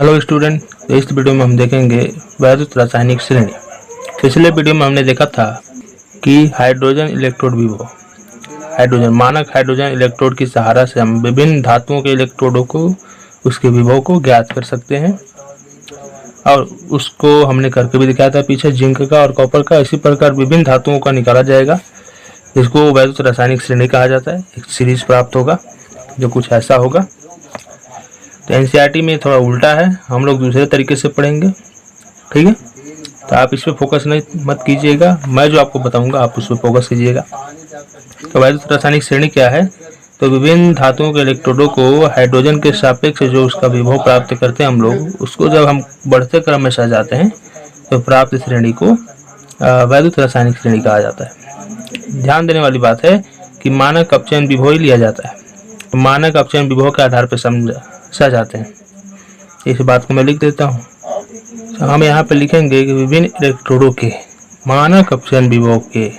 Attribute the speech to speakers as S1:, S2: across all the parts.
S1: Hello student, इस video में हम देखेंगे वैद्युत रासायनिक श्रेणी। पिछले वीडियो में हमने देखा था कि हाइड्रोजन इलेक्ट्रोड विभव, मानक हाइड्रोजन इलेक्ट्रोड की सहारा से हम विभिन्न धातुओं के इलेक्ट्रोडों को उसके विभव को ज्ञात कर सकते हैं और उसको हमने करके भी दिखाया था पीछे जिंक का और कॉपर का। इसी प्रकार विभिन्न धातुओं का निकाला जाएगा। इसको वैद्युत रासायनिक श्रेणी कहा जाता है। एक सीरीज प्राप्त होगा जो कुछ ऐसा होगा। तो एनसीईआरटी में थोड़ा उल्टा है, हम लोग दूसरे तरीके से पढ़ेंगे, ठीक है। तो आप इस पर फोकस नहीं मत कीजिएगा, मैं जो आपको बताऊंगा आप उस पर फोकस कीजिएगा। तो वैद्युत रासायनिक श्रेणी क्या है? तो विभिन्न धातुओं के इलेक्ट्रोडों को हाइड्रोजन के सापेक्ष जो उसका विभव प्राप्त करते हैं हम लोग, उसको जब हम बढ़ते क्रम में सजाते हैं तो प्राप्त श्रेणी को वैद्युत रासायनिक श्रेणी कहा जाता है। ध्यान देने वाली बात है कि मानक अपचयन विभव ही लिया जाता है। तो मानक अपचयन विभव के आधार पर सजाते हैं। इस बात को मैं लिख देता हूँ। तो हम यहाँ पे लिखेंगे कि विभिन्न इलेक्ट्रोडों के मानक अपचयन विभव के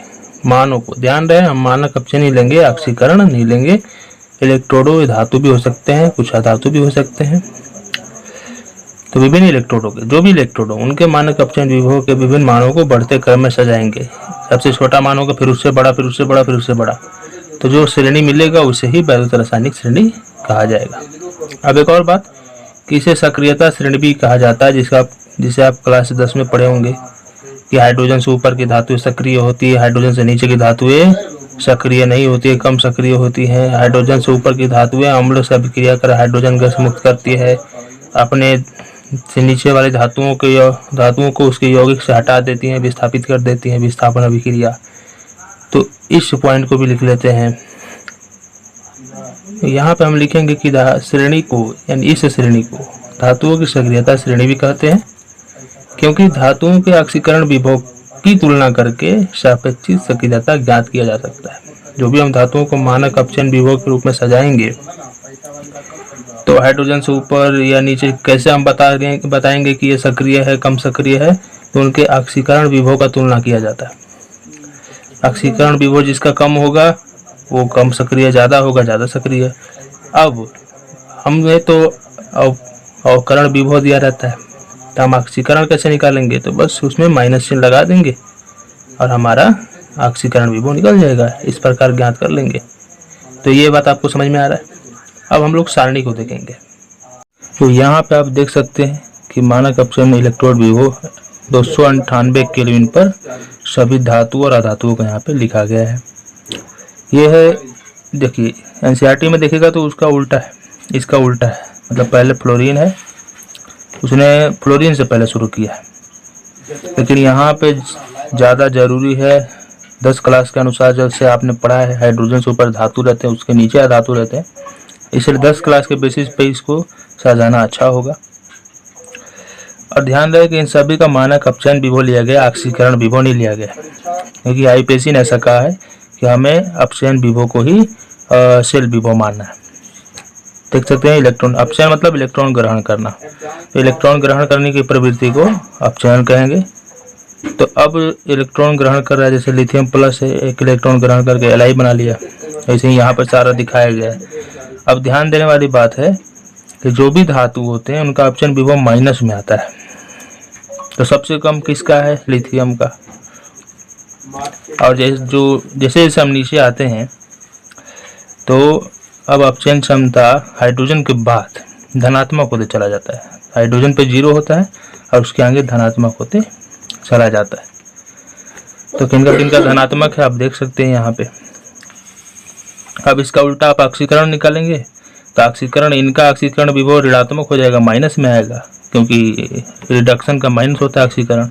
S1: मानों को, ध्यान रहे हम मानक अपचयन ही लेंगे, ऑक्सीकरण नहीं लेंगे। इलेक्ट्रोडों धातु भी हो सकते हैं, कुछ अधातु भी हो सकते हैं। तो विभिन्न इलेक्ट्रोडों के जो भी इलेक्ट्रोड हो उनके मानक अपचयन विभव के विभिन्न मानों को बढ़ते क्रम में सजाएंगे। सबसे छोटा मान होगा, फिर उससे बड़ा, फिर उससे बड़ा, फिर उससे बड़ा। तो जो श्रेणी मिलेगा उसे ही वैद्युत रासायनिक श्रेणी कहा जाएगा। अब एक और बात कि इसे सक्रियता श्रेणी भी कहा जाता है, जिसे आप क्लास 10 में पढ़े होंगे कि हाइड्रोजन से ऊपर की धातुएं सक्रिय होती है, हाइड्रोजन से नीचे की धातुएं सक्रिय नहीं होती है, कम सक्रिय होती है। हाइड्रोजन से ऊपर की धातुएं अम्ल से अभिक्रिया कर हाइड्रोजन गैस मुक्त करती है, अपने से नीचे वाले धातुओं को उसके यौगिक से हटा देती हैं, विस्थापित कर देती हैं, विस्थापन अभिक्रिया। तो इस पॉइंट को भी लिख लेते हैं। यहाँ पे हम लिखेंगे कि श्रेणी को, यानी इस श्रेणी को धातुओं की सक्रियता श्रेणी भी कहते हैं, क्योंकि धातुओं के ऑक्सीकरण विभव की तुलना करके सापेक्षिक सक्रियता ज्ञात किया जा सकता है। जो भी हम धातुओं को मानक अपचयन विभव के रूप में सजाएंगे तो हाइड्रोजन से ऊपर या नीचे कैसे हम बताएंगे कि ये सक्रिय है, कम सक्रिय है, तो उनके ऑक्सीकरण विभव का तुलना किया जाता है। ऑक्सीकरण विभव जिसका कम होगा वो कम सक्रिय, ज़्यादा होगा ज़्यादा सक्रिय। अब हमने तो अवकरण विभव दिया रहता है, तो हम ऑक्सीकरण कैसे निकालेंगे? तो बस उसमें माइनस चिन्ह लगा देंगे और हमारा ऑक्सीकरण विभव निकल जाएगा। इस प्रकार ज्ञात कर लेंगे। तो ये बात आपको समझ में आ रहा है। अब हम लोग सारणी को देखेंगे। तो यहाँ पे आप देख सकते हैं कि मानक अपचयन इलेक्ट्रोड विभव 298 केल्विन पर सभी धातु और अधातुओं को यहाँ पे लिखा गया है। ये है, देखिए एनसीईआरटी में देखेगा तो उसका उल्टा है, इसका उल्टा है। मतलब पहले फ्लोरीन है, उसने फ्लोरीन से पहले शुरू किया है, लेकिन यहाँ पे ज़्यादा जरूरी है 10 क्लास के अनुसार जैसे आपने पढ़ा है, हाइड्रोजन से ऊपर धातु रहते हैं, उसके नीचे अधातु रहते हैं, इसलिए 10 क्लास के बेसिस पे इसको सजाना अच्छा होगा। और ध्यान रहे कि इन सभी का मानक अपचयन विभव लिया गया, ऑक्सीकरण विभव नहीं लिया गया, क्योंकि आईपीएससी ने ऐसा कहा है कि हमें अपचयन विभव को ही शेल विभव मानना है। देख सकते हैं इलेक्ट्रॉन अपचयन मतलब इलेक्ट्रॉन ग्रहण करना, तो इलेक्ट्रॉन ग्रहण करने की प्रवृत्ति को अपचयन कहेंगे। तो अब इलेक्ट्रॉन ग्रहण कर रहा है, जैसे लिथियम प्लस है, एक इलेक्ट्रॉन ग्रहण करके एलाई बना लिया, ऐसे ही यहाँ पर सारा दिखाया गया है। अब ध्यान देने वाली बात है कि जो भी धातु होते हैं उनका अपचयन विभव माइनस में आता है। तो सबसे कम किसका है? लिथियम का। और जैसे हम नीचे आते हैं तो अब अपचयन क्षमता हाइड्रोजन के बाद धनात्मक होते चला जाता है। हाइड्रोजन पे 0 होता है और उसके आगे धनात्मक होते चला जाता है। तो किनका धनात्मक है आप देख सकते हैं यहाँ पे। अब इसका उल्टा आप ऑक्सीकरण निकालेंगे तो ऑक्सीकरण, इनका ऑक्सीकरण विभव ऋणात्मक हो जाएगा, माइनस में आएगा, क्योंकि रिडक्शन का माइनस होता है ऑक्सीकरण।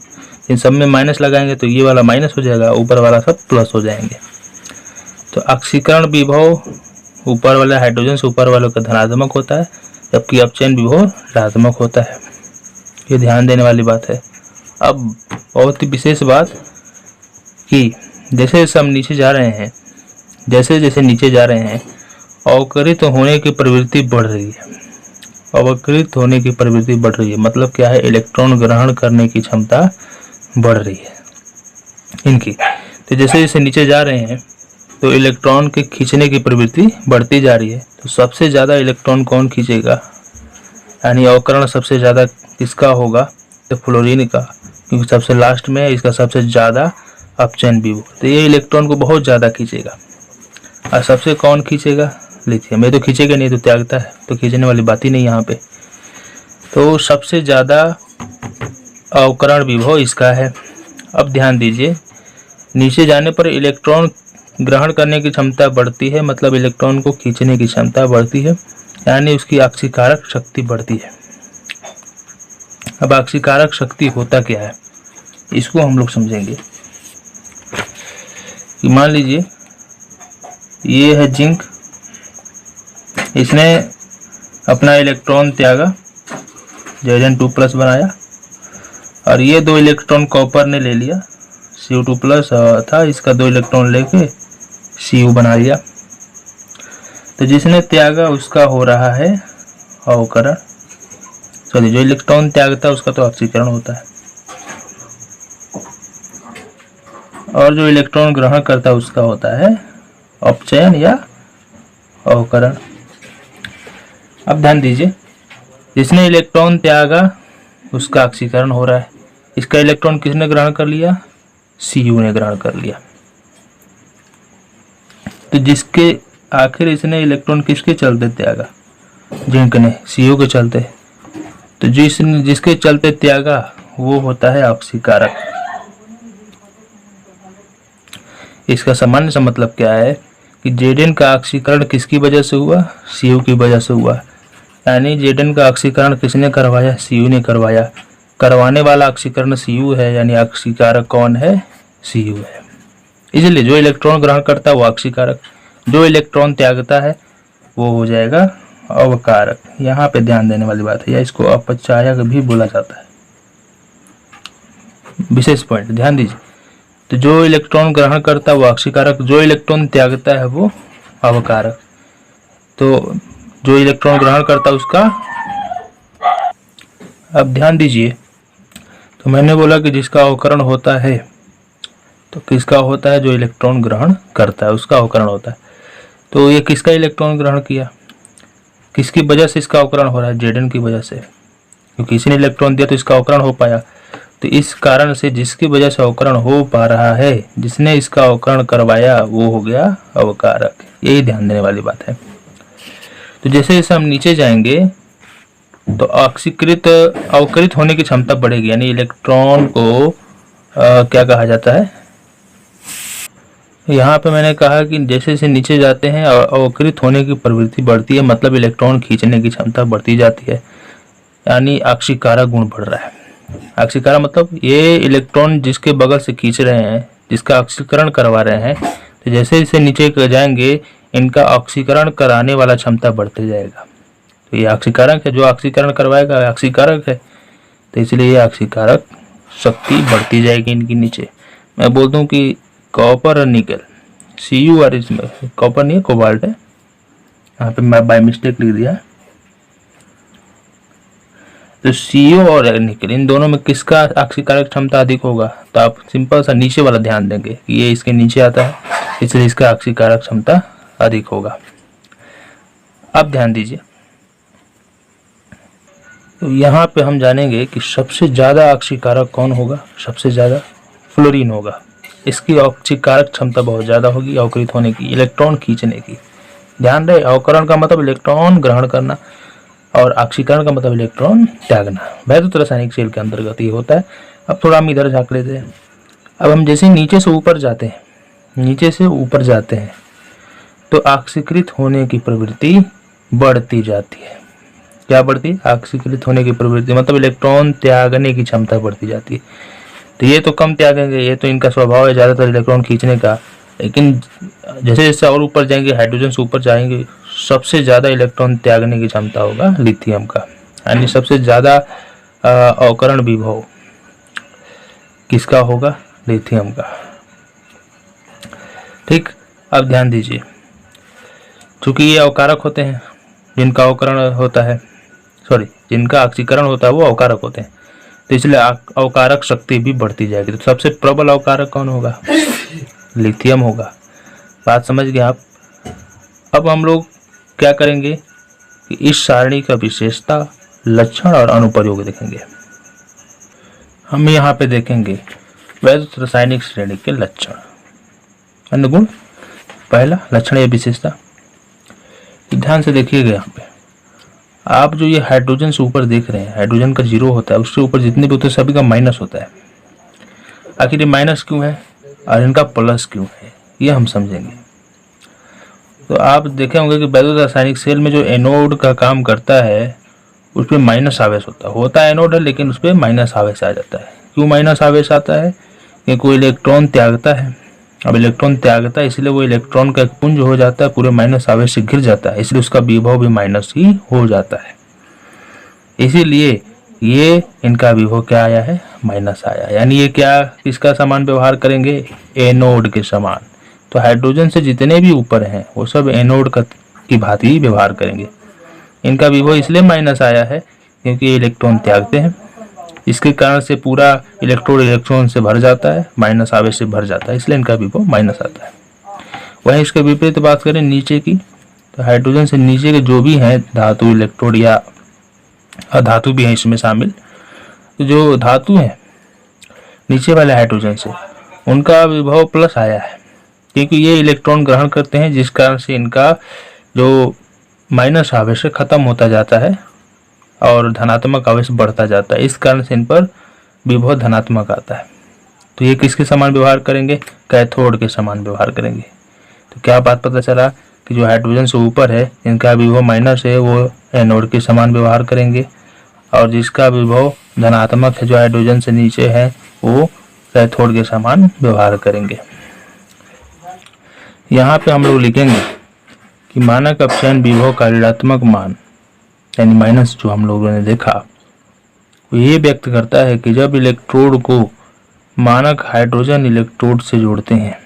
S1: इन सब में माइनस लगाएंगे तो ये वाला माइनस हो जाएगा, ऊपर वाला सब प्लस हो जाएंगे। तो ऑक्सीकरण विभव ऊपर वाले हाइड्रोजन से ऊपर वालों का धनात्मक होता है, जबकि अपचयन विभव ऋणात्मक होता है। ये ध्यान देने वाली बात है। अब बहुत ही विशेष बात कि जैसे जैसे हम नीचे जा रहे हैं, जैसे नीचे जा रहे हैं अवकरित होने की प्रवृत्ति बढ़ रही है। अवकरित होने की प्रवृत्ति बढ़ रही है मतलब क्या है? इलेक्ट्रॉन ग्रहण करने की क्षमता बढ़ रही है इनकी। तो जैसे जैसे नीचे जा रहे हैं तो इलेक्ट्रॉन के खींचने की प्रवृत्ति बढ़ती जा रही है। तो सबसे ज़्यादा इलेक्ट्रॉन कौन खींचेगा? यानी अवकरण सबसे ज़्यादा किसका होगा, तो फ्लोरीन का, क्योंकि सबसे लास्ट में इसका सबसे ज़्यादा अपचयन विभव, तो ये इलेक्ट्रॉन को बहुत ज़्यादा खींचेगा। और सबसे कौन खींचेगा, लिथियम। ये तो खींचेगा नहीं, तो त्यागता है, तो खींचने वाली बात ही नहीं यहाँ पे। तो सबसे ज़्यादा अवकरण विभव इसका है। अब ध्यान दीजिए, नीचे जाने पर इलेक्ट्रॉन ग्रहण करने की क्षमता बढ़ती है, मतलब इलेक्ट्रॉन को खींचने की क्षमता बढ़ती है, यानी उसकी आक्सीकारक शक्ति बढ़ती है। अब आक्सीकारक शक्ति होता क्या है, इसको हम लोग समझेंगे। कि मान लीजिए ये है जिंक, इसने अपना इलेक्ट्रॉन त्यागा, Zn2+ बनाया, और ये 2 इलेक्ट्रॉन कॉपर ने ले लिया, Cu2+ था, इसका 2 इलेक्ट्रॉन लेके Cu बना लिया। तो जिसने त्यागा उसका हो रहा है अवकरण, सॉरी, जो इलेक्ट्रॉन त्यागता है उसका तो ऑक्सीकरण होता है, और जो इलेक्ट्रॉन ग्रहण करता है उसका होता है अपचयन या अवकरण। अब ध्यान दीजिए, जिसने इलेक्ट्रॉन त्यागा उसका ऑक्सीकरण हो रहा है, इसका इलेक्ट्रॉन किसने ग्रहण कर लिया, Cu ने ग्रहण कर लिया। तो जिसके आखिर इसने इलेक्ट्रॉन किसके चलते त्यागा, जिंक ने, Cu के चलते, तो जिसके चलते त्यागा वो होता है ऑक्सीकारक। इसका सामान्य सा मतलब क्या है कि Zn का ऑक्सीकरण किसकी वजह से हुआ, Cu की वजह से हुआ, यानी Zn का ऑक्सीकरण किसने करवाया, Cu ने करवाया। करवाने वाला ऑक्सीकरण Cu है, यानी ऑक्सीकारक कौन है, Cu है। इसलिए जो इलेक्ट्रॉन ग्रहण करता है वो ऑक्सीकारक, जो इलेक्ट्रॉन त्यागता है वो हो जाएगा अवकारक। यहाँ पे ध्यान देने वाली बात है, या इसको अपचायक भी बोला जाता है। विशेष पॉइंट ध्यान दीजिए, तो जो इलेक्ट्रॉन ग्रहण करता है वो ऑक्सीकारक, जो इलेक्ट्रॉन त्यागता है वो अवकारक। तो जो इलेक्ट्रॉन ग्रहण करता है उसका, अब ध्यान दीजिए, तो मैंने बोला कि जिसका अवकरण होता है, तो किसका होता है, जो इलेक्ट्रॉन ग्रहण करता है उसका अवकरण होता है। तो ये किसका इलेक्ट्रॉन ग्रहण किया, किसकी वजह से इसका अवकरण हो रहा है, Zn की वजह से, क्योंकि किसी ने इलेक्ट्रॉन दिया तो इसका अवकरण हो पाया। तो इस कारण से जिसकी वजह से अवकरण हो पा रहा है, जिसने इसका अवकरण करवाया वो हो गया अवकारक। यही ध्यान देने वाली बात है। तो जैसे जैसे हम नीचे जाएंगे तो अवकरित होने की क्षमता बढ़ेगी, यानी इलेक्ट्रॉन को क्या कहा जाता है, यहाँ पे मैंने कहा कि जैसे जैसे नीचे जाते हैं अवकरित होने की प्रवृत्ति बढ़ती है, मतलब इलेक्ट्रॉन खींचने की क्षमता बढ़ती जाती है, यानी आक्सीकारक गुण बढ़ रहा है। आक्सीकारक मतलब ये इलेक्ट्रॉन जिसके बगल से खींच रहे हैं, जिसका ऑक्सीकरण करवा रहे हैं, तो जैसे जैसे नीचे जाएंगे इनका ऑक्सीकरण कराने वाला क्षमता बढ़ते जाएगा। तो ये ऑक्सीकारक है, जो ऑक्सीकरण करवाएगा ऑक्सीकारक है, तो इसलिए ये ऑक्सीकारक शक्ति बढ़ती जाएगी इनकी नीचे। मैं बोलता हूँ कि कॉपर और निकल, Cu, और इसमें कॉपर नहीं है, कोबाल्ट है, यहाँ पे मैं बाय मिस्टेक लिख दिया। तो Cu और निकल, इन दोनों में किसका ऑक्सीकारक क्षमता अधिक होगा, तो आप सिंपल सा नीचे वाला ध्यान देंगे कि ये इसके नीचे आता है, इसलिए इसका ऑक्सीकारक क्षमता अधिक होगा। अब ध्यान दीजिए, तो यहाँ पे हम जानेंगे कि सबसे ज़्यादा ऑक्सीकारक कौन होगा, सबसे ज़्यादा फ्लोरीन होगा। इसकी ऑक्सीकारक क्षमता बहुत ज़्यादा होगी अवकरित होने की, इलेक्ट्रॉन खींचने की। ध्यान रहे, अवकरण का मतलब इलेक्ट्रॉन ग्रहण करना और ऑक्सीकरण का मतलब इलेक्ट्रॉन त्यागना। वैद्युत रासायनिक सेल के अंतर्गत ये होता है। अब थोड़ा हम इधर झाँक लेते हैं। अब हम जैसे नीचे से ऊपर जाते हैं, नीचे से ऊपर जाते हैं तो ऑक्सीकृत होने की प्रवृत्ति बढ़ती जाती है। क्या बढ़ती, ऑक्सीकृत होने की प्रवृत्ति मतलब इलेक्ट्रॉन त्यागने की क्षमता बढ़ती जाती है। तो ये तो कम त्यागेंगे, ये तो इनका स्वभाव है ज़्यादातर इलेक्ट्रॉन खींचने का, लेकिन जैसे जैसे और ऊपर जाएंगे, हाइड्रोजन से ऊपर जाएंगे, सबसे ज़्यादा इलेक्ट्रॉन त्यागने की क्षमता होगा लिथियम का, यानी सबसे ज़्यादा अवकरण विभव किसका होगा, लिथियम का। ठीक, अब ध्यान दीजिए, चूंकि ये अवकारक होते हैं, जिनका अवकरण होता है, सॉरी जिनका ऑक्सीकरण होता है वो अवकारक होते हैं, तो इसलिए अवकारक शक्ति भी बढ़ती जाएगी। तो सबसे प्रबल अवकारक कौन होगा, लिथियम होगा। बात समझ गए आप। अब हम लोग क्या करेंगे कि इस सारणी का विशेषता लक्षण और अनुप्रयोग देखेंगे। हम यहाँ पे देखेंगे वैद्युत रासायनिक श्रेणी के लक्षण, अनुगुण। पहला लक्षण या विशेषता, ध्यान से देखिएगा। यहाँ पे आप जो ये हाइड्रोजन से ऊपर देख रहे हैं, हाइड्रोजन का 0 होता है, उससे ऊपर जितने भी होते हैं सभी का माइनस होता है। आखिर ये माइनस क्यों है और इनका प्लस क्यों है, ये हम समझेंगे। तो आप देखे होंगे कि वैद्युत रासायनिक सेल में जो एनोड का काम करता है उस पर माइनस आवेश होता है एनोड है, लेकिन उस पर माइनस आवेश आ जाता है। क्यों माइनस आवेश आता है? क्योंकि वो इलेक्ट्रॉन त्यागता है। अब इलेक्ट्रॉन त्यागता है इसलिए वो इलेक्ट्रॉन का एक पुंज हो जाता है, पूरे माइनस आवेश से घिर जाता है, इसलिए उसका विभव भी माइनस ही हो जाता है। इसीलिए ये इनका विभव क्या आया है? माइनस आया। यानी ये क्या किसका समान व्यवहार करेंगे? एनोड के समान। तो हाइड्रोजन से जितने भी ऊपर हैं वो सब एनोड की भांति व्यवहार करेंगे। इनका विभव इसलिए माइनस आया है क्योंकि ये इलेक्ट्रॉन त्यागते हैं, इसके कारण से पूरा इलेक्ट्रोड इलेक्ट्रॉन से भर जाता है, माइनस आवेश से भर जाता है, इसलिए इनका विभव माइनस आता है। वहीं इसके विपरीत बात करें नीचे की, तो हाइड्रोजन से नीचे के जो भी हैं धातु, इलेक्ट्रोड या अधातु भी हैं इसमें शामिल, तो जो धातु हैं नीचे वाले हाइड्रोजन से, उनका विभव प्लस आया है क्योंकि ये इलेक्ट्रॉन ग्रहण करते हैं, जिस कारण से इनका जो माइनस आवेश खत्म होता जाता है और धनात्मक आवेश बढ़ता जाता है। इस कारण से इन पर विभव धनात्मक आता है। तो ये किसके समान व्यवहार करेंगे? कैथोड के समान व्यवहार करेंगे। तो क्या बात पता चला कि जो हाइड्रोजन से ऊपर है इनका विभव माइनस है, वो एनोड के समान व्यवहार करेंगे, और जिसका विभव धनात्मक है जो हाइड्रोजन से नीचे है वो कैथोड के समान व्यवहार करेंगे। यहाँ पे हम लोग लिखेंगे कि मानक अपचयन विभव का ऋणात्मक मान यानी माइनस जो हम लोगों ने देखा वो ये व्यक्त करता है कि जब इलेक्ट्रोड को मानक हाइड्रोजन इलेक्ट्रोड से जोड़ते हैं,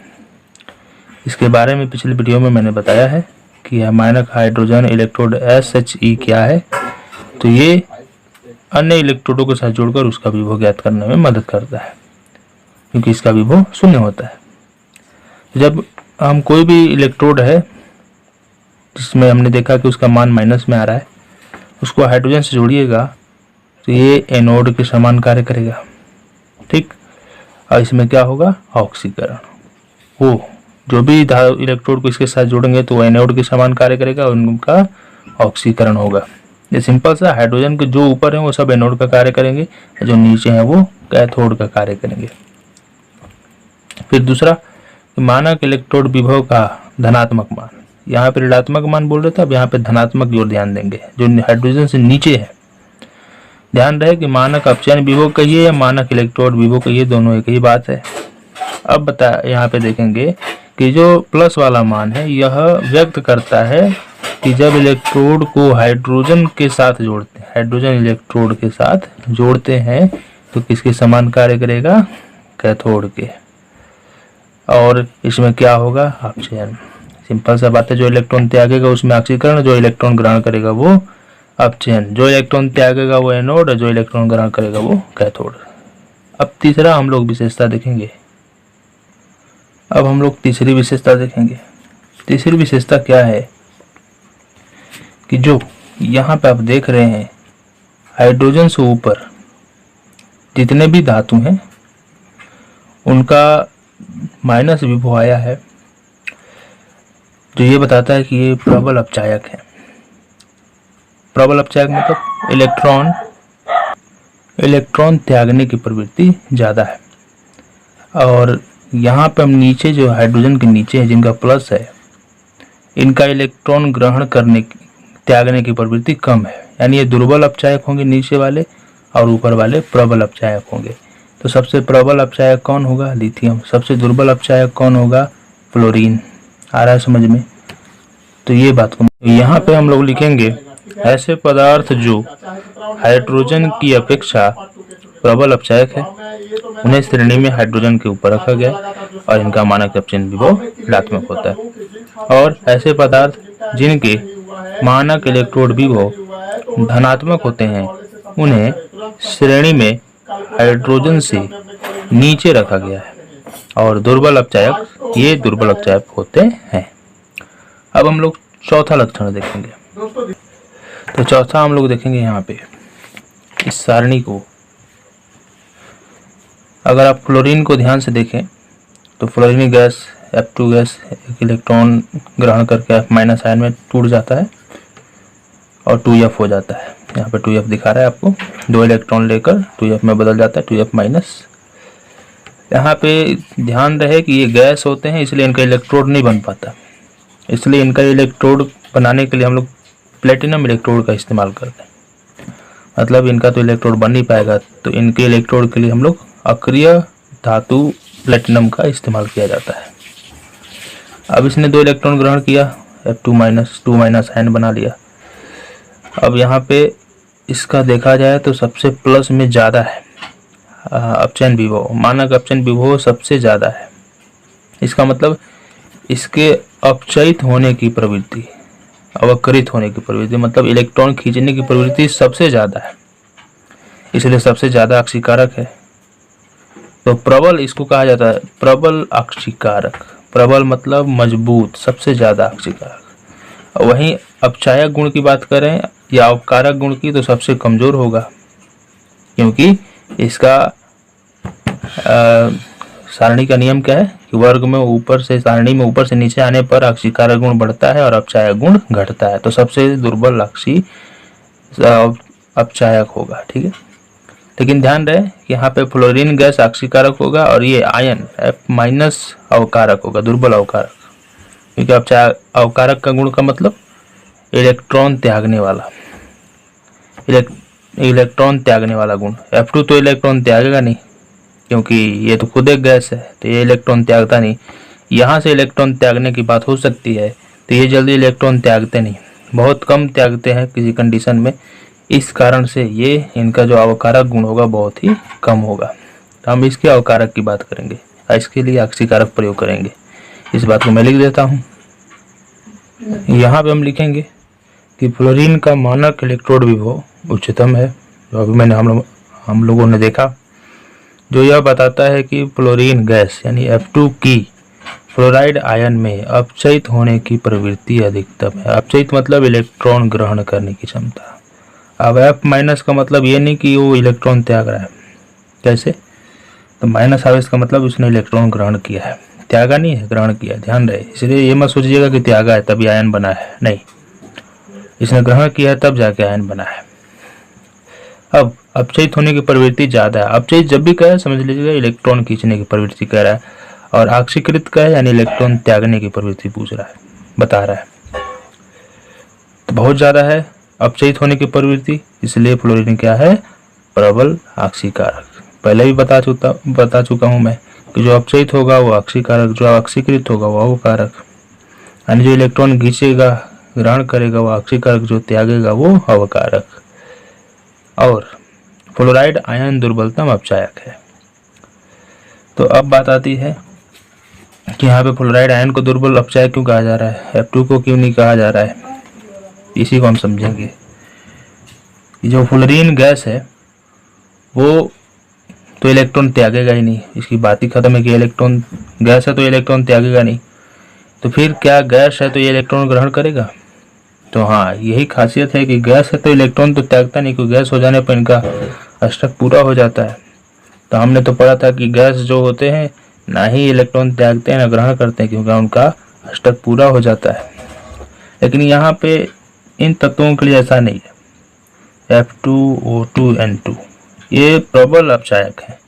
S1: इसके बारे में पिछले वीडियो में मैंने बताया है कि यह मानक हाइड्रोजन इलेक्ट्रोड SHE क्या है, तो ये अन्य इलेक्ट्रोडों के साथ जोड़कर उसका विभव ज्ञात करने में मदद करता है क्योंकि इसका विभव शून्य होता है। जब हम कोई भी इलेक्ट्रोड है जिसमें हमने देखा कि उसका मान माइनस में आ रहा है, उसको हाइड्रोजन से जोड़िएगा तो ये एनोड के समान कार्य करेगा, ठीक। और इसमें क्या होगा? ऑक्सीकरण। वो जो भी इलेक्ट्रोड को इसके साथ जोड़ेंगे तो वो एनोड के समान कार्य करेगा और उनका ऑक्सीकरण होगा। ये सिंपल सा, हाइड्रोजन के जो ऊपर है वो सब एनोड का कार्य करेंगे, जो नीचे है वो कैथोड का कार्य करेंगे। फिर दूसरा, मानक इलेक्ट्रोड विभव का धनात्मक मान, यहाँ पे ऋणात्मक मान बोल रहे थे, अब यहाँ पे धनात्मक की ओर ध्यान देंगे जो हाइड्रोजन से नीचे है। ध्यान रहे कि मानक अपचयन विभव कहिए या मानक इलेक्ट्रोड विभव कहिए, दोनों एक ही बात है। अब बता यहाँ पे देखेंगे कि जो प्लस वाला मान है यह व्यक्त करता है कि जब इलेक्ट्रोड को हाइड्रोजन के साथ जोड़ते हैं, हाइड्रोजन इलेक्ट्रोड के साथ जोड़ते हैं तो किसके समान कार्य करेगा? कैथोड के। और इसमें क्या होगा? अपचयन। सिंपल सा बात है, जो इलेक्ट्रॉन त्यागेगा उसमें ऑक्सीकरण, जो इलेक्ट्रॉन ग्रहण करेगा वो अपचयन। जो इलेक्ट्रॉन त्यागेगा वो एनोड, जो इलेक्ट्रॉन ग्रहण करेगा वो कैथोड। अब तीसरा हम लोग विशेषता देखेंगे। अब हम लोग तीसरी विशेषता देखेंगे। तीसरी विशेषता क्या है कि जो यहाँ पे आप देख रहे हैं हाइड्रोजन से ऊपर जितने भी धातु हैं उनका माइनस विभव आया है, जो ये बताता है कि ये प्रबल अपचायक है। प्रबल अपचायक मतलब इलेक्ट्रॉन त्यागने की प्रवृत्ति ज़्यादा है। और यहाँ पे हम नीचे जो हाइड्रोजन के नीचे है जिनका प्लस है, इनका इलेक्ट्रॉन ग्रहण करने त्यागने की प्रवृत्ति कम है, यानी ये दुर्बल अपचायक होंगे नीचे वाले और ऊपर वाले प्रबल अपचायक होंगे। तो सबसे प्रबल अपचायक कौन होगा? लिथियम। सबसे दुर्बल अपचायक कौन होगा? फ्लोरीन। आ रहा है समझ में? तो ये बात को यहाँ पे हम लोग लिखेंगे, ऐसे पदार्थ जो हाइड्रोजन की अपेक्षा प्रबल अपचायक है उन्हें श्रेणी में हाइड्रोजन के ऊपर रखा गया और इनका मानक अपचयन विभव ऋणात्मक होता है। और ऐसे पदार्थ जिनके मानक इलेक्ट्रोड विभव धनात्मक होते हैं उन्हें श्रेणी में हाइड्रोजन से नीचे रखा गया है। और दुर्बल अपचायक, ये दुर्बल अपचायक होते हैं। अब हम लोग चौथा लक्षण देखेंगे। तो चौथा हम लोग देखेंगे यहाँ पे इस सारणी को अगर आप फ्लोरीन को ध्यान से देखें तो फ्लोरीन गैस F2 गैस एक इलेक्ट्रॉन ग्रहण करके F- आयन में टूट जाता है और 2F हो जाता है। यहाँ पे 2F दिखा रहा है आपको, 2 इलेक्ट्रॉन लेकर 2F में बदल जाता है, 2F-। यहाँ पे ध्यान रहे कि ये गैस होते हैं इसलिए इनका इलेक्ट्रोड नहीं बन पाता, इसलिए इनका इलेक्ट्रोड बनाने के लिए हम लोग प्लेटिनम इलेक्ट्रोड का इस्तेमाल करते हैं। मतलब इनका तो इलेक्ट्रोड बन नहीं पाएगा, तो इनके इलेक्ट्रोड के लिए हम लोग अक्रिय धातु प्लेटिनम का इस्तेमाल किया जाता है। अब इसने 2 इलेक्ट्रॉन ग्रहण किया, F2- आयन बना लिया। अब यहाँ पे इसका देखा जाए तो सबसे प्लस में ज़्यादा है अपचयन विभव, मानक अपचयन विभव सबसे ज़्यादा है। इसका मतलब इसके अपचयित होने की प्रवृत्ति, अवकरित होने की प्रवृत्ति, मतलब इलेक्ट्रॉन खींचने की प्रवृत्ति सबसे ज़्यादा है, इसलिए सबसे ज़्यादा अक्षीकारक है। तो प्रबल इसको कहा जाता है, प्रबल अक्षीकारक। प्रबल मतलब मजबूत, सबसे ज़्यादा अक्षीकारक। वहीं अपचायक गुण की बात करें या अवकारक गुण की तो सबसे कमज़ोर होगा, क्योंकि इसका सारणी का नियम क्या है कि वर्ग में ऊपर से, सारणी में ऊपर से नीचे आने पर अक्षीकारक गुण बढ़ता है और अपचायक गुण घटता है। तो सबसे दुर्बल अपचायक होगा, ठीक है। लेकिन ध्यान रहे कि यहाँ पे फ्लोरीन गैस अक्षीकारक होगा और ये आयन F- अवकारक होगा, दुर्बल अवकारक। क्योंकि अवकारक का गुण का मतलब इलेक्ट्रॉन त्यागने वाला, इलेक्ट्रॉन त्यागने वाला गुण। F2 तो इलेक्ट्रॉन त्यागेगा नहीं, क्योंकि ये तो खुद एक गैस है, तो ये इलेक्ट्रॉन त्यागता नहीं। यहाँ से इलेक्ट्रॉन त्यागने की बात हो सकती है, तो ये जल्दी इलेक्ट्रॉन त्यागते नहीं, बहुत कम त्यागते हैं किसी कंडीशन में। इस कारण से ये इनका जो अवकारक गुण होगा बहुत ही कम होगा। तो हम इसके अवकारक की बात करेंगे, इसके लिए अक्षीकारक प्रयोग करेंगे। इस बात को मैं लिख देता हूँ। यहाँ पे हम लिखेंगे कि फ्लोरीन का मानक इलेक्ट्रोड विभव उच्चतम है, जो अभी मैंने हम लोगों ने देखा, जो यह बताता है कि फ्लोरीन गैस यानी F2 की फ्लोराइड आयन में अपचयित होने की प्रवृत्ति अधिकतम है। अपचयित मतलब इलेक्ट्रॉन ग्रहण करने की क्षमता। अब F- का मतलब ये नहीं कि वो इलेक्ट्रॉन त्याग रहा है, कैसे, तो माइनस आवे इसका मतलब उसने इलेक्ट्रॉन ग्रहण किया है, त्यागा नहीं है, ग्रहण किया। ध्यान रहे, इसलिए ये मत सोचिएगा कि त्यागा है तभी आयन बना है, नहीं, इसने ग्रहण किया है तब जाके आयन बना है। अब अपचयित होने की प्रवृत्ति ज्यादा है। अपचयित जब भी कहे समझ लीजिएगा इलेक्ट्रॉन खींचने की प्रवृत्ति कह रहा है, और आक्षीकृत का है यानी इलेक्ट्रॉन त्यागने की प्रवृत्ति पूछ रहा है, बता रहा है। तो बहुत ज्यादा है अपचयित होने की प्रवृत्ति, इसलिए फ्लोरीन क्या है, प्रबल आक्षीकारक। पहले भी बता चुका हूं मैं कि जो अपचयित होगा वो आक्षीकारक, जो आक्षीकृत होगा वो अवकारक, यानी जो इलेक्ट्रॉन खींचेगा ग्रहण करेगा वो आक्षीकारक, जो त्यागेगा वो अवकारक। और फ्लोराइड आयन दुर्बलतम अपचायक है। तो अब बात आती है कि यहाँ पे फ्लोराइड आयन को दुर्बल अपचायक क्यों कहा जा रहा है, F2 को क्यों नहीं कहा जा रहा है, इसी को हम समझेंगे। जो फ्लोरीन गैस है वो तो इलेक्ट्रॉन त्यागेगा ही नहीं, इसकी बात ही खत्म है कि इलेक्ट्रॉन गैस है तो इलेक्ट्रॉन त्यागेगा नहीं। तो फिर क्या गैस है तो ये इलेक्ट्रॉन ग्रहण करेगा, तो हाँ यही खासियत है कि गैस है तो इलेक्ट्रॉन तो त्यागता नहीं, क्योंकि गैस हो जाने पर इनका अष्टक पूरा हो जाता है। तो हमने तो पढ़ा था कि गैस जो होते हैं ना ही इलेक्ट्रॉन त्यागते हैं ना ग्रहण करते हैं, क्योंकि उनका अष्टक पूरा हो जाता है। लेकिन यहाँ पे इन तत्वों के लिए ऐसा नहीं है। F2O2N2 ये प्रबल अपचायक है,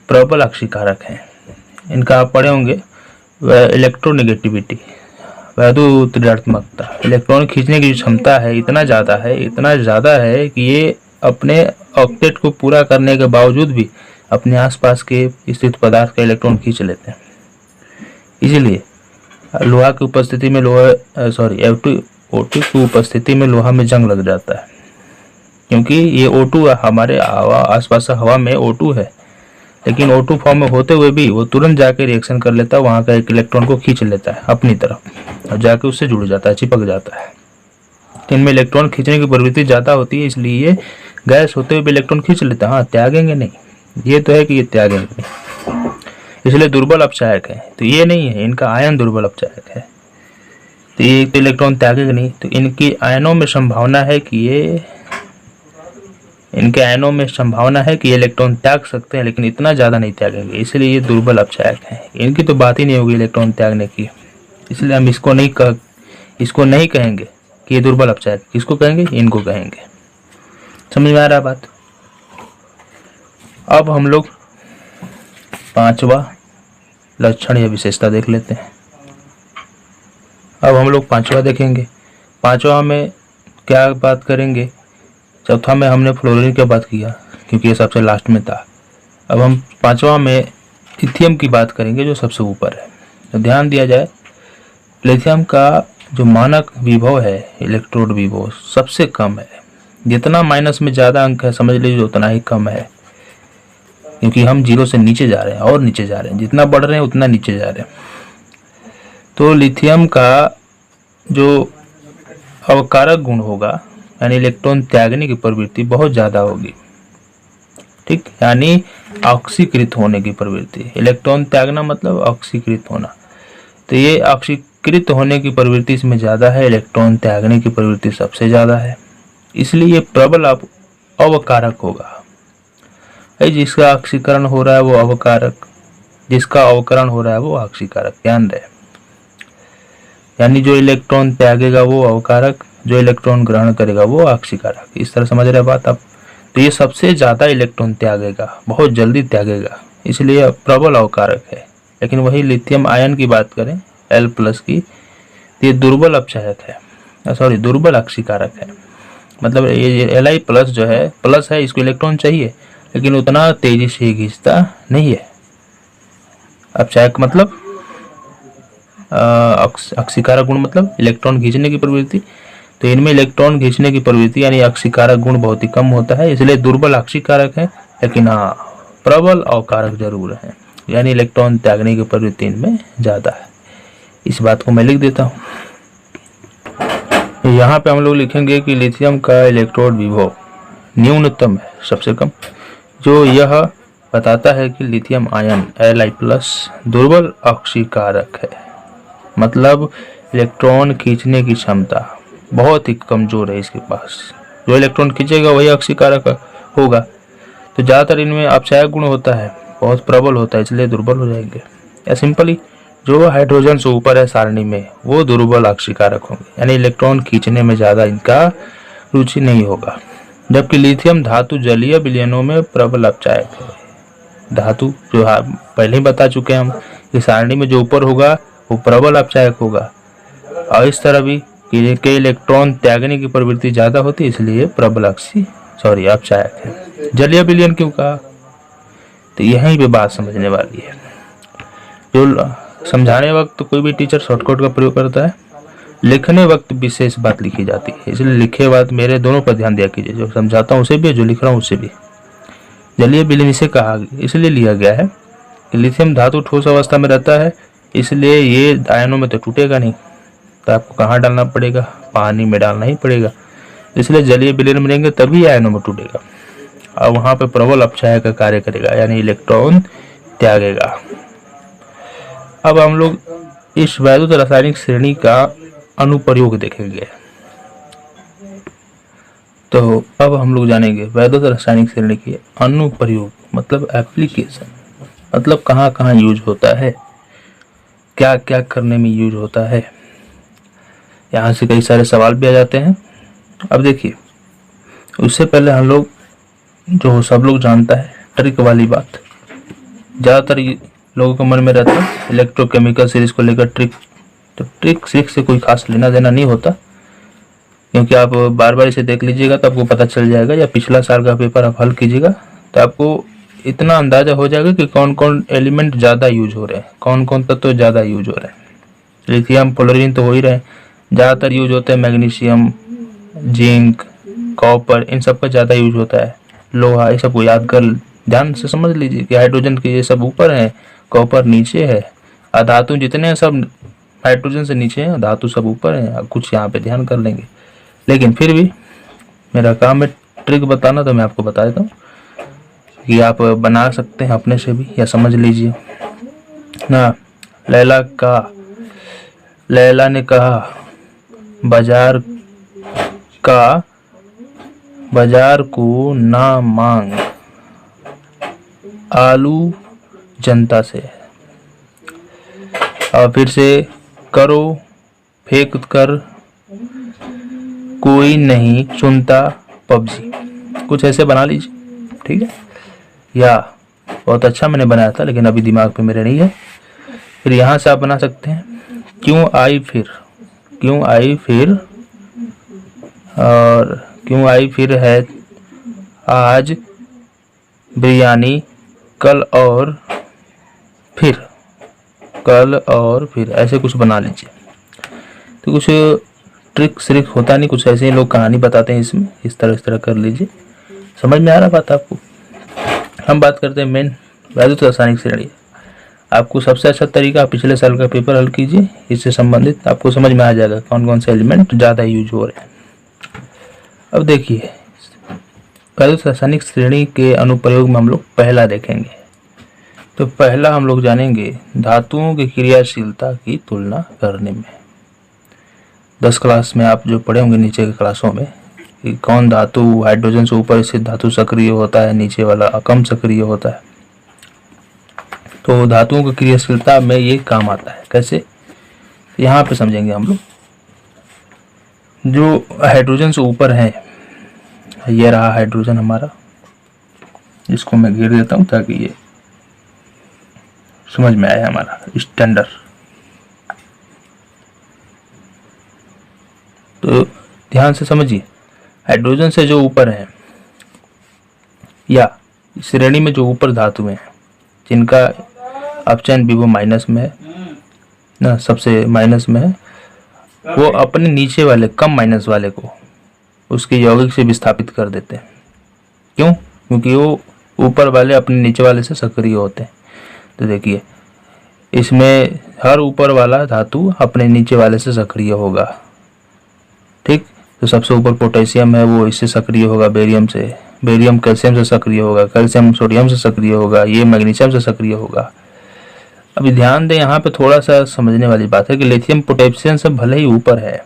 S1: प्रबल अक्षीकारक है। इनका आप पढ़े होंगे इलेक्ट्रोनेगेटिविटी, वैद्युत ऋणात्मकता, इलेक्ट्रॉन खींचने की क्षमता है इतना ज़्यादा है कि ये अपने ऑक्टेट को पूरा करने के बावजूद भी अपने आसपास के स्थित पदार्थ का इलेक्ट्रॉन खींच लेते हैं। इसीलिए लोहा की उपस्थिति में F2O2 की उपस्थिति में लोहा में जंग लग जाता है, क्योंकि ये O2 हमारे आसपास हवा में O2 है, लेकिन O2 फॉर्म में होते हुए भी वो तुरंत जाके रिएक्शन कर लेता है, वहाँ का एक इलेक्ट्रॉन को खींच लेता है अपनी तरफ और जाके उससे जुड़ जाता है, चिपक जाता है। इनमें इलेक्ट्रॉन खींचने की प्रवृत्ति ज़्यादा होती है, इसलिए ये गैस होते हुए भी इलेक्ट्रॉन खींच लेता है। हाँ, त्यागेंगे नहीं, ये तो है कि ये त्यागेंगे नहीं, इसलिए दुर्बल अपचायक है। तो ये नहीं है, इनका आयन दुर्बल अपचायक है, तो ये तो इलेक्ट्रॉन त्यागेगा नहीं, तो इनकी आयनों में संभावना है कि ये इनके आयनों में संभावना है कि ये इलेक्ट्रॉन त्याग सकते हैं, लेकिन इतना ज़्यादा नहीं त्यागेंगे, इसलिए ये दुर्बल अपचायक हैं। इनकी तो बात ही नहीं होगी इलेक्ट्रॉन त्यागने की, इसलिए हम इसको नहीं कहेंगे कि ये दुर्बल अपचायक। किसको कहेंगे? इनको कहेंगे। समझ में आ रहा है बात? अब हम लोग 5वां लक्षण या विशेषता देख लेते हैं। अब हम लोग 5वां देखेंगे। 5वां में क्या बात करेंगे? चौथा में हमने फ्लोरीन की बात किया क्योंकि ये सबसे लास्ट में था। अब हम 5वां में लिथियम की बात करेंगे जो सबसे ऊपर है। तो ध्यान दिया जाए, लिथियम का जो मानक विभव है, इलेक्ट्रोड विभव सबसे कम है। जितना माइनस में ज़्यादा अंक है समझ लीजिए उतना ही कम है, क्योंकि हम 0 से नीचे जा रहे हैं और नीचे जा रहे हैं। जितना बढ़ रहे हैं उतना नीचे जा रहे हैं। तो लिथियम का जो अवकारक गुण होगा, यानी इलेक्ट्रॉन त्यागने की प्रवृत्ति बहुत ज़्यादा होगी। ठीक, यानी ऑक्सीकृत होने की प्रवृत्ति। इलेक्ट्रॉन त्यागना मतलब ऑक्सीकृत होना। तो ये ऑक्सीकृत होने की प्रवृत्ति इसमें ज़्यादा है, इलेक्ट्रॉन त्यागने की प्रवृत्ति सबसे ज़्यादा है, इसलिए ये प्रबल अवकारक होगा। जिसका ऑक्सीकरण हो रहा है वो अवकारक, जिसका अवकरण हो रहा है वो ऑक्सीकारक। ध्यान रहे, यानी जो इलेक्ट्रॉन त्यागेगा वो अवकारक, जो इलेक्ट्रॉन ग्रहण करेगा वो ऑक्सीकारक। इस तरह समझ रहे बात आप? तो ये सबसे ज्यादा इलेक्ट्रॉन त्यागेगा, बहुत जल्दी त्यागेगा, इसलिए प्रबल अवकारक है। लेकिन वही लिथियम आयन की बात करें L+ की, तो ये दुर्बल अपचायक है, सॉरी दुर्बल ऑक्सीकारक है। मतलब ये Li+ जो है प्लस है, इसको इलेक्ट्रॉन चाहिए लेकिन उतना तेजी से खींचता नहीं है। अपचायक मतलब ऑक्सीकारक गुण मतलब इलेक्ट्रॉन खींचने की प्रवृत्ति। तो इनमें इलेक्ट्रॉन खींचने की प्रवृत्ति यानी ऑक्सीकारक गुण बहुत ही कम होता है, इसलिए दुर्बल ऑक्सीकारक है। लेकिन हाँ, प्रबल अवकारक जरूर है, यानी इलेक्ट्रॉन त्यागने की प्रवृत्ति इनमें ज्यादा है। इस बात को मैं लिख देता हूँ। यहाँ पे हम लोग लिखेंगे कि लिथियम का इलेक्ट्रोड विभव न्यूनतम है, सबसे कम, जो यह बताता है कि लिथियम आयन Li+ दुर्बल ऑक्सीकारक है। मतलब इलेक्ट्रॉन खींचने की क्षमता बहुत ही कमजोर है इसके पास। जो इलेक्ट्रॉन खींचेगा वही ऑक्सीकारक होगा। तो ज़्यादातर इनमें अपचायक गुण होता है, बहुत प्रबल होता है, इसलिए दुर्बल हो जाएंगे। या सिंपली जो हाइड्रोजन से ऊपर है सारणी में वो दुर्बल ऑक्सीकारक होंगे, यानी इलेक्ट्रॉन खींचने में ज़्यादा इनका रुचि नहीं होगा। जबकि लिथियम धातु जलीय विलयनों में प्रबल अपचायक है। धातु जो पहले ही बता चुके हैं हम कि सारणी में जो ऊपर होगा वो प्रबल अपचायक होगा, और इस तरह भी के इलेक्ट्रॉन त्यागने की प्रवृत्ति ज्यादा होती है, इसलिए प्रबल अपचायक है। जलीय विलयन क्यों कहा? तो यहीं पे बात समझने वाली है। जो समझाने वक्त कोई भी टीचर शॉर्टकट का प्रयोग करता है, लिखने वक्त विशेष बात लिखी जाती है, इसलिए लिखे बात मेरे दोनों पर ध्यान दिया कीजिए। जो समझाता हूँ उसे भी, जो लिख रहा हूँ उसे भी। जलीय विलयन इसे कहा इसलिए लिया गया है कि लिथियम धातु ठोस अवस्था में रहता है, इसलिए ये आयनों में तो टूटेगा नहीं, तो आपको कहाँ डालना पड़ेगा? पानी में डालना ही पड़ेगा। इसलिए जलीय विलयन में रहेंगे तभी आयनों में टूटेगा, और वहाँ पे प्रबल अपचायक का कार्य करेगा, यानी इलेक्ट्रॉन त्यागेगा। अब हम लोग इस वैद्युत रासायनिक श्रेणी का अनुप्रयोग देखेंगे। तो अब हम लोग जानेंगे वैद्युत रासायनिक श्रेणी के अनुप्रयोग, मतलब एप्लीकेशन, मतलब कहाँ कहाँ यूज होता है, क्या क्या करने में यूज होता है। यहाँ से कई सारे सवाल भी आ जाते हैं। अब देखिए, उससे पहले हम लोग जो सब लोग जानता है ट्रिक वाली बात, ज़्यादातर लोगों के मन में रहता है इलेक्ट्रोकेमिकल सीरीज को लेकर ट्रिक। तो ट्रिक से कोई खास लेना देना नहीं होता, क्योंकि आप बार बार इसे देख लीजिएगा तो आपको पता चल जाएगा, या पिछला साल का पेपर आप हल कीजिएगा तो आपको इतना अंदाजा हो जाएगा कि कौन कौन एलिमेंट ज़्यादा यूज हो रहे हैं, कौन कौन तत्व ज़्यादा यूज हो रहे हैं। लिथियम फ्लोरीन तो हो ही रहे हैं, ज़्यादातर यूज होते हैं मैग्नीशियम, जिंक, कॉपर, इन सब का ज़्यादा यूज होता है। लोहा, ये सबको याद कर ध्यान से समझ लीजिए कि हाइड्रोजन के ये सब ऊपर है, कॉपर नीचे है, और धातु जितने हैं सब हाइड्रोजन से नीचे हैं, धातु सब ऊपर है। कुछ यहाँ पे ध्यान कर लेंगे, लेकिन फिर भी मेरा काम है ट्रिक बताना, तो मैं आपको बता देता हूँ कि आप बना सकते हैं अपने से भी, या समझ लीजिए ना। लैला ने कहा बाजार का बाजार को ना मांग, आलू जनता से। और फिर से, करो फेंक कर कोई नहीं सुनता पबजी। कुछ ऐसे बना लीजिए, ठीक है। या बहुत अच्छा मैंने बनाया था लेकिन अभी दिमाग पे मेरे नहीं है। फिर यहाँ से आप बना सकते हैं, क्यों आई फिर, क्यों आई फिर, और क्यों आई फिर है आज बिरयानी, कल और फिर, कल और फिर, ऐसे कुछ बना लीजिए। तो कुछ ट्रिक श्रिक होता नहीं, कुछ ऐसे ही लोग कहानी बताते हैं इसमें, इस तरह कर लीजिए। समझ में आ रहा बात आपको। हम बात करते हैं मेन वैद्युत रासायनिक श्रेणी। आपको सबसे अच्छा तरीका, पिछले साल का पेपर हल कीजिए, इससे संबंधित आपको समझ में आ जाएगा कौन कौन से एलिमेंट ज़्यादा यूज हो रहे हैं। अब देखिए, वैद्युत रासायनिक श्रेणी के अनुप्रयोग में हम लोग पहला देखेंगे। तो पहला हम लोग जानेंगे धातुओं की क्रियाशीलता की तुलना करने में। 10 क्लास में आप जो पढ़े होंगे नीचे के क्लासों में कि कौन धातु हाइड्रोजन से ऊपर स्थित धातु सक्रिय होता है, नीचे वाला कम सक्रिय होता है। तो धातुओं की क्रियाशीलता में ये काम आता है। कैसे, यहाँ पे समझेंगे हम लोग। जो हाइड्रोजन से ऊपर है, ये रहा हाइड्रोजन हमारा, इसको मैं घेर देता हूँ ताकि ये समझ में आए हमारा स्टैंडर्ड। तो ध्यान से समझिए, हाइड्रोजन से जो ऊपर है या श्रेणी में जो ऊपर धातुएं हैं जिनका अपचयन विभव माइनस में है ना, सबसे माइनस में है, वो अपने नीचे वाले कम माइनस वाले को उसके यौगिक से विस्थापित कर देते हैं। क्यों? क्योंकि वो ऊपर वाले अपने नीचे वाले से सक्रिय होते हैं। तो देखिए, इसमें हर ऊपर वाला धातु अपने नीचे वाले से सक्रिय होगा, ठीक। तो सबसे ऊपर पोटेशियम है, वो इससे सक्रिय होगा बेरियम से, बेरियम कैल्शियम से सक्रिय होगा, कैल्शियम सोडियम से सक्रिय होगा, ये मैग्नीशियम से सक्रिय होगा। अभी ध्यान दें, यहाँ पे थोड़ा सा समझने वाली बात है कि लिथियम पोटेशियम से भले ही ऊपर है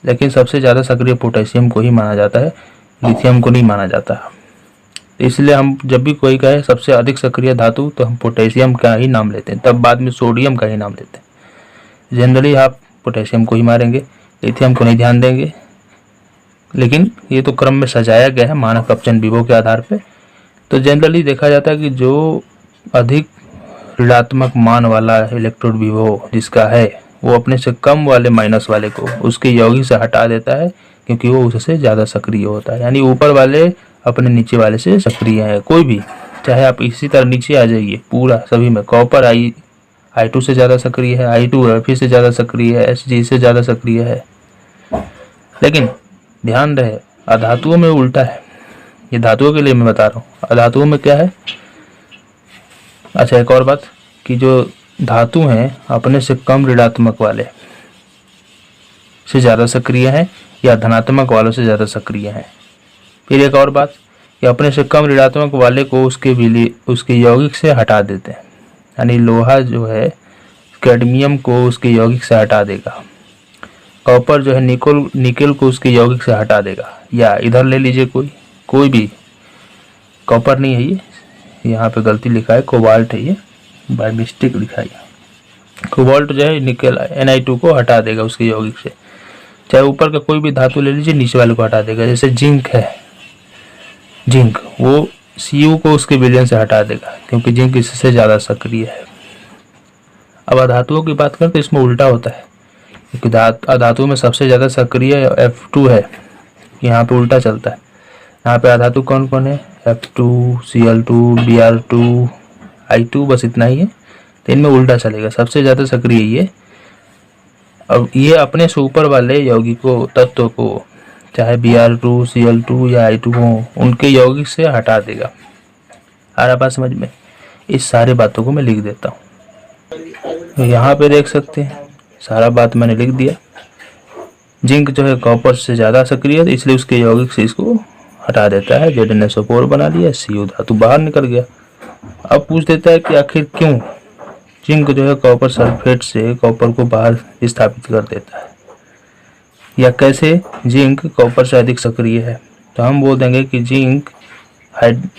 S1: लेकिन सबसे ज़्यादा सक्रिय पोटेशियम को ही माना जाता है, लिथियम को नहीं माना जाता। इसलिए हम जब भी कोई कहे सबसे अधिक सक्रिय धातु तो हम पोटेशियम का ही नाम लेते हैं, तब बाद में सोडियम का ही नाम लेते हैं। जनरली आप पोटेशियम को ही मारेंगे, लिथियम को नहीं ध्यान देंगे। लेकिन ये तो क्रम में सजाया गया है मानक अपचयन विभव के आधार पे। तो जनरली देखा जाता है कि जो अधिक ऋणात्मक मान वाला इलेक्ट्रोड विभव जिसका है, वो अपने से कम वाले माइनस वाले को उसके यौगिक से हटा देता है, क्योंकि वो उससे ज़्यादा सक्रिय होता है। यानी ऊपर वाले अपने नीचे वाले से सक्रिय है। कोई भी, चाहे आप इसी तरह नीचे आ जाइए, पूरा सभी में कॉपर I2 से ज़्यादा सक्रिय है, I2 Fe से ज़्यादा सक्रिय है, Hg से ज़्यादा सक्रिय है। लेकिन ध्यान रहे, अधातुओं में उल्टा है। ये धातुओं के लिए मैं बता रहा हूँ, अधातुओं में क्या है। अच्छा, एक और बात कि जो धातु हैं अपने से कम ऋणात्मक वाले से ज़्यादा सक्रिय हैं या धनात्मक वालों से ज़्यादा सक्रिय हैं। फिर एक और बात कि अपने से कम ऋणात्मक वाले को उसके यौगिक से हटा देते हैं। यानी लोहा जो है कैडमियम को उसके यौगिक से हटा देगा, कॉपर जो है निकेल को उसके यौगिक से हटा देगा। या इधर ले लीजिए कोई भी, कॉपर नहीं है ये, यहाँ पे गलती लिखा है, कोबाल्ट है, ये बाय मिस्टेक लिखा है। कोबाल्ट जो है निकेल Ni2 को हटा देगा उसके यौगिक से। चाहे ऊपर का कोई भी धातु ले लीजिए, नीचे वाले को हटा देगा। जैसे जिंक है, जिंक वो Cu को उसके विलयन से हटा देगा, क्योंकि जिंक इससे ज़्यादा सक्रिय है। अब अधातुओं की बात करें तो इसमें उल्टा होता है, क्योंकि अधातु में सबसे ज़्यादा सक्रिय F2 है, यहाँ पे उल्टा चलता है। यहाँ पे अधातु कौन कौन है, F2, Cl2, Br2, I2, बस इतना ही है। तो इनमें उल्टा चलेगा, सबसे ज़्यादा सक्रिय ये। अब ये अपने से ऊपर वाले यौगिकों तत्व को, चाहे Br2, Cl2 या I2 को, उनके यौगिक से हटा देगा। आ रहा बात समझ में? इस सारे बातों को मैं लिख देता हूँ। यहाँ पे देख सकते हैं सारा बात मैंने लिख दिया। जिंक जो है कॉपर से ज़्यादा सक्रिय है, इसलिए उसके यौगिक से इसको हटा देता है, ZnSO4 बना लिया, Cu धातु बाहर निकल गया। अब पूछ देता है कि आखिर क्यों जिंक जो है कॉपर सल्फेट से कॉपर को बाहर विस्थापित कर देता है, या कैसे जिंक कॉपर से अधिक सक्रिय है। तो हम बोल देंगे कि जिंक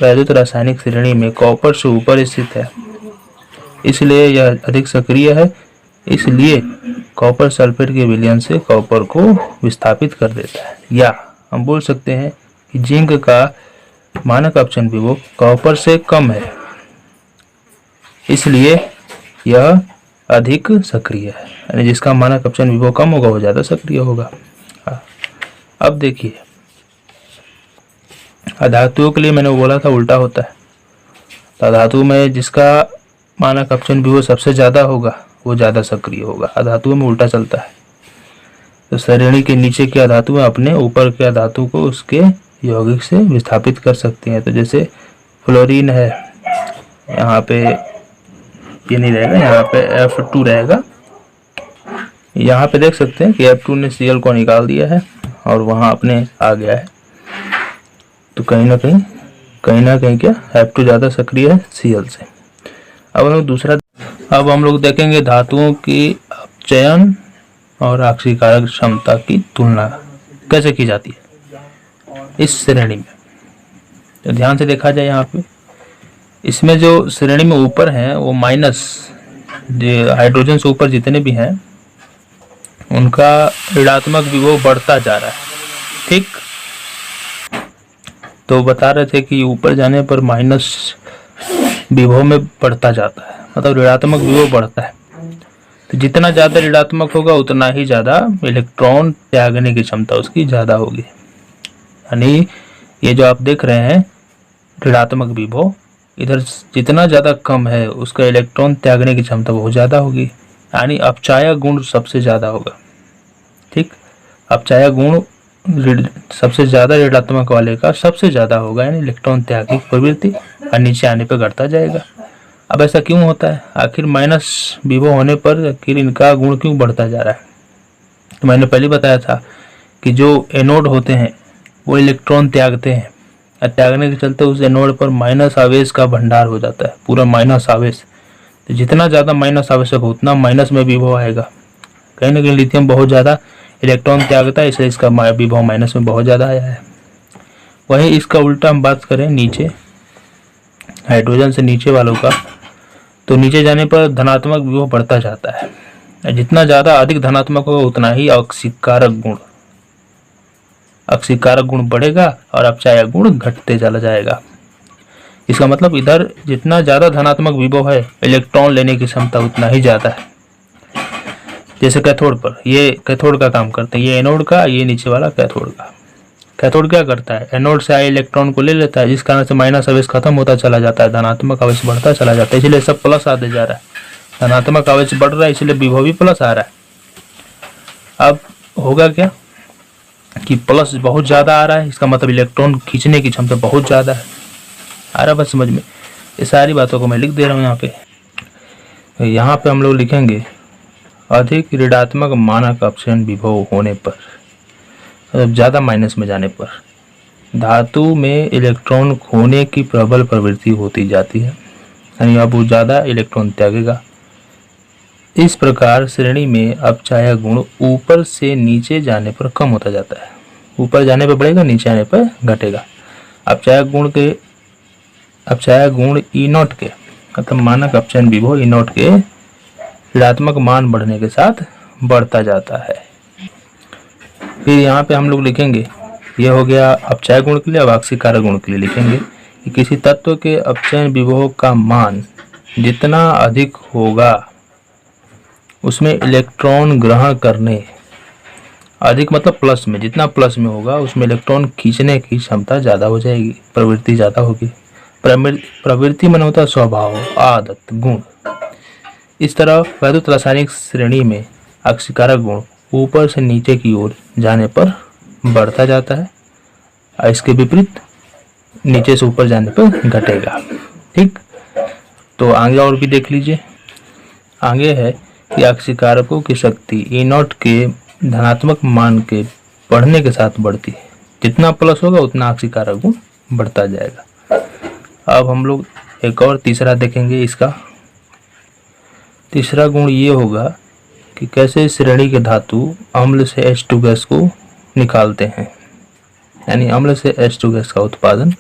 S1: वैद्युत रासायनिक श्रेणी में कॉपर से ऊपर स्थित है, इसलिए यह अधिक सक्रिय है, इसलिए कॉपर सल्फेट के विलयन से कॉपर को विस्थापित कर देता है। या हम बोल सकते हैं कि जिंक का मानक अपचन विभव कॉपर से कम है, इसलिए यह अधिक सक्रिय है, यानी जिसका मानक अपचन विभव कम होगा वो ज्यादा सक्रिय होगा। अब देखिए अधातुओं के लिए मैंने बोला था उल्टा होता है, तो अधातु में जिसका मानक अपचन विभव सबसे ज्यादा होगा वो ज्यादा सक्रिय होगा। अधातुओं में उल्टा चलता है। तो श्रेणी के नीचे के अधातु अपने ऊपर के अधातु को उसके यौगिक से विस्थापित कर सकते हैं। तो जैसे फ्लोरीन है, यहाँ पे ये नहीं रहेगा, यहाँ पे F2 रहेगा। यहाँ पे देख सकते हैं कि F2 ने Cl को निकाल दिया है और वहाँ अपने आ गया है। तो कहीं ना कहीं क्या F2 ज़्यादा सक्रिय है Cl से। अब हम लोग देखेंगे धातुओं की अपचयन और ऑक्सीकारक क्षमता की तुलना कैसे की जाती है इस श्रेणी में। तो ध्यान से देखा जाए, यहाँ पे इसमें जो श्रेणी में ऊपर हैं वो माइनस, जो हाइड्रोजन से ऊपर जितने भी हैं उनका ऋणात्मक विभव बढ़ता जा रहा है। ठीक, तो बता रहे थे कि ऊपर जाने पर माइनस विभव में बढ़ता जाता है, मतलब ऋणात्मक विभव बढ़ता है। तो जितना ज्यादा ऋणात्मक होगा उतना ही ज्यादा इलेक्ट्रॉन त्यागने की क्षमता उसकी ज्यादा होगी। यानी ये जो आप देख रहे हैं ऋणात्मक विभव, इधर जितना ज्यादा कम है उसका इलेक्ट्रॉन त्यागने की क्षमता बहुत ज्यादा होगी, यानी अपचायक गुण सबसे ज्यादा होगा। ठीक, अपचायक गुण सबसे ज्यादा ऋणात्मक वाले का सबसे ज्यादा होगा, यानी इलेक्ट्रॉन त्याग की प्रवृत्ति, और नीचे आने पर घटता जाएगा। अब ऐसा क्यों होता है? आखिर माइनस विभव होने पर आखिर इनका गुण क्यों बढ़ता जा रहा है? तो मैंने पहले बताया था कि जो एनोड होते हैं वो इलेक्ट्रॉन त्यागते हैं, और त्यागने के चलते उस एनोड पर माइनस आवेश का भंडार हो जाता है, पूरा माइनस आवेश। तो जितना ज़्यादा माइनस आवश्यक हो उतना माइनस में विभव आएगा। कहीं ना कहीं लिथियम बहुत ज़्यादा इलेक्ट्रॉन त्यागता है, इसलिए इसका विभव माइनस में बहुत ज़्यादा आया है। वहीं इसका उल्टा हम बात करें नीचे, हाइड्रोजन से नीचे वालों का, तो नीचे जाने पर धनात्मक विभव बढ़ता जाता है। जितना ज़्यादा अधिक धनात्मक होगा उतना ही ऑक्सीकारक गुण बढ़ेगा और अपचायक गुण घटते चला जाएगा। इसका मतलब इधर जितना ज़्यादा धनात्मक विभव है इलेक्ट्रॉन लेने की क्षमता उतना ही ज़्यादा है। जैसे कैथोड पर, ये कैथोड का काम करते हैं, ये एनोड का, ये नीचे वाला कैथोड का। कैथोड क्या करता है? एनोड से आए इलेक्ट्रॉन को ले लेता है, जिस कारण से माइनस आवेश खत्म होता चला जाता है, धनात्मक आवेश बढ़ता चला जाता है, इसलिए सब प्लस आते जा रहा है। धनात्मक आवेश बढ़ रहा है इसलिए विभव भी प्लस आ रहा है। अब होगा क्या कि प्लस बहुत ज्यादा आ रहा है, इसका मतलब इलेक्ट्रॉन खींचने की क्षमता बहुत ज्यादा है। आ रहा बस समझ में? ये सारी बातों को मैं लिख दे रहा हूँ यहाँ पे। यहाँ पे हम लोग लिखेंगे अधिक ऋणात्मक मानक अपचयन विभव होने पर, मतलब ज़्यादा माइनस में जाने पर धातु में इलेक्ट्रॉन खोने की प्रबल प्रवृत्ति होती जाती है, यानी अब वो ज़्यादा इलेक्ट्रॉन त्यागेगा। इस प्रकार श्रेणी में अपचायक गुण ऊपर से नीचे जाने पर कम होता जाता है। ऊपर जाने पर बढ़ेगा, नीचे आने पर घटेगा। अपचायक गुण E0 के, मतलब मानक अपचयन विभव E0 के ऋणात्मक मान बढ़ने के साथ बढ़ता जाता है। फिर यहाँ पे हम लोग लिखेंगे, ये हो गया अपचायक गुण के लिए। अब ऑक्सीकारक गुण के लिए लिखेंगे कि किसी तत्व के अपचयन विभव का मान जितना अधिक होगा उसमें इलेक्ट्रॉन ग्रहण करने, अधिक मतलब प्लस में, जितना प्लस में होगा उसमें इलेक्ट्रॉन खींचने की क्षमता ज़्यादा हो जाएगी, प्रवृत्ति ज़्यादा होगी। प्रवृत्ति मन होता है स्वभाव, आदत, गुण। इस तरह वैद्युत रासायनिक श्रेणी में ऑक्सीकारक गुण ऊपर से नीचे की ओर जाने पर बढ़ता जाता है, और इसके विपरीत नीचे से ऊपर जाने पर घटेगा। ठीक, तो आगे और भी देख लीजिए। आगे है कि ऑक्सीकारकों की शक्ति E0 के धनात्मक मान के बढ़ने के साथ बढ़ती है। जितना प्लस होगा उतना ऑक्सीकारक गुण बढ़ता जाएगा। अब हम लोग एक और तीसरा देखेंगे। इसका तीसरा गुण ये होगा कि कैसे श्रेणी के धातु अम्ल से H2 गैस को निकालते हैं। यानी अम्ल से H2 गैस का उत्पादन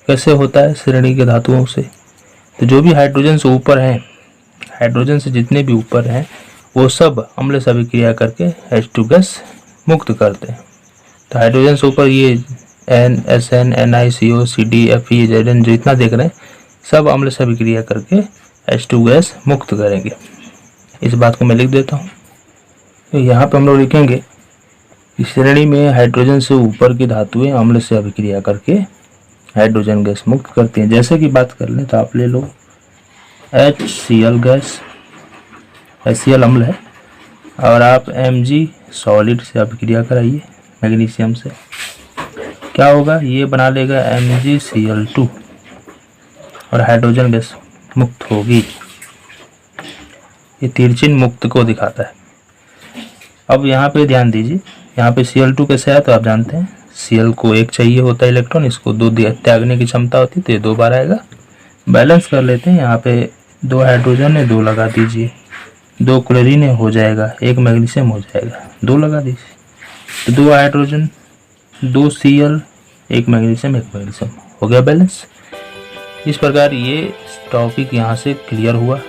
S1: कैसे होता है श्रेणी के धातुओं से। तो जो भी हाइड्रोजन से ऊपर हैं, हाइड्रोजन से जितने भी ऊपर हैं वो सब अम्ल से अभिक्रिया करके H2 गैस मुक्त करते हैं। तो हाइड्रोजन से ऊपर ये NSN NiCO CD Fe Zn जितना देख रहे हैं सब अम्ल से अभिक्रिया करके H2 गैस मुक्त करेंगे। इस बात को मैं लिख देता हूँ। तो यहाँ पे हम लोग लिखेंगे कि श्रेणी में हाइड्रोजन से ऊपर की धातुएं अम्ल से अभिक्रिया करके हाइड्रोजन गैस मुक्त करती हैं। जैसे कि बात कर लें तो आप ले लो HCl गैस, HCl अम्ल है, और आप Mg सॉलिड से अभिक्रिया कराइए मैग्नीशियम से, क्या होगा, ये बना लेगा MgCl2 और हाइड्रोजन गैस मुक्त होगी। ये तिरछिन मुक्त को दिखाता है। अब यहाँ पे ध्यान दीजिए, यहाँ पे Cl2 कैसे है तो आप जानते हैं Cl को एक चाहिए होता है इलेक्ट्रॉन, इसको 2 त्यागने की क्षमता होती है, तो ये 2 बार आएगा। बैलेंस कर लेते हैं, यहाँ पे 2 हाइड्रोजन है 2 लगा दीजिए, 2 क्लोरीन है हो जाएगा, 1 मैग्नीशियम हो जाएगा 2 लगा दीजिए, तो 2 हाइड्रोजन 2 Cl 1 मैग्नीशियम 1 मैग्नीशियम हो गया बैलेंस। इस प्रकार ये टॉपिक यहाँ से क्लियर हुआ।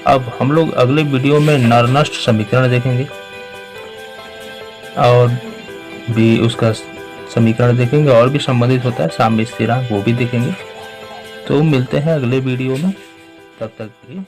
S1: अब हम लोग अगले वीडियो में नरनष्ट समीकरण देखेंगे और भी उसका समीकरण देखेंगे, और भी संबंधित होता है साम्य स्थिरांक, वो भी देखेंगे। तो मिलते हैं अगले वीडियो में, तब तक के लिए